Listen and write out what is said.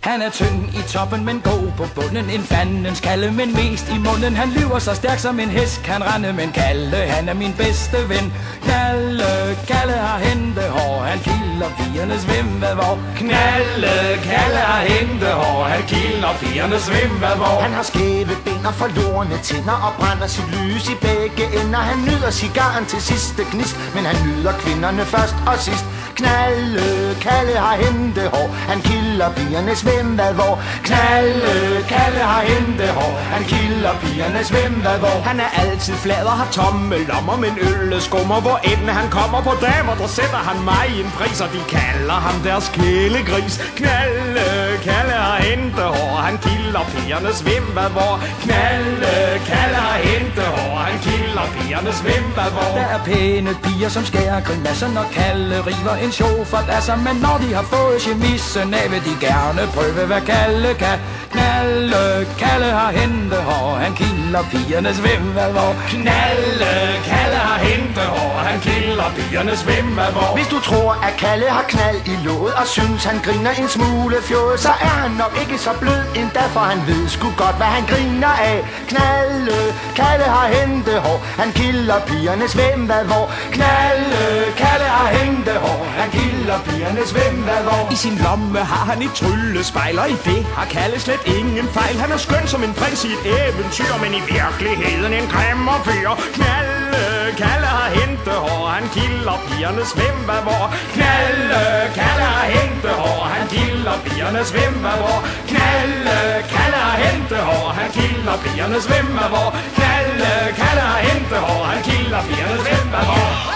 Han er tynd i toppen, men god på bunden. En fandens Kalle, men mest i munden. Han lyver så stærk som en hest kan rende. Men Kalle, han er min bedste ven. Kalle har hentehår. Han kilder pigernes svimmelvår. Kalle har hentehår. Han kilder pigernes svimmelvår. Han har skæve ben og forlorne tænder og brænder sit lys i begge ender. Han nyder cigaren til sidste gnist, men han nyder kvinderne først og sidst. Kalle har hentehår. Han kilder pigernes svimmelvår. Kalle har hentehår. Han kilder pigernes svimmelvår. Han er altid flad og har tomme lommer, men øllet skummer, hvor end han kommer. På damer, der sætter han mig en pris, og de kalder ham deres kælegris. Kalle har hentehår. Han kilder pigernes svimmelvår. Kalle har hentehår. Han kilder pigernes svimmelvår. Der er pæne piger, som skærer grimasser, når Kalle river en sjofert af sig. Men når de har fået chemissen af, vil de gerne prøve, hvad Kalle kan. Kalle har hentehår. Han kilder pigernes svimmelvår. Kalle har hentehår. Han kilder pigernes svimmelvår. Hvis du tror, at Kalle har knald i låget og synes, han griner en smule fjået, så er han nok ikke så blød endda, for han ved sgu godt, hvad han griner af. Kalle har hentehår. Han kilder pigernes svimmelvår. Kalle har hentehår. Han kilder pigernes svimmelvår. I sin lomme har han et tryllespejl, og i det har Kalle slet ingen fejl. Han er skøn som en prins i et eventyr, men i virkeligheden en grimmer fyr. Kalle har hentehår. Han kilder pigernes svimmelvår. Kalle har hentehår. Han kilder pigernes svimmelvår. Kalle har hentehår. Han kilder pigernes svimmelvår. Kalle har hentehår. Han kilder pigernes svimmelvår.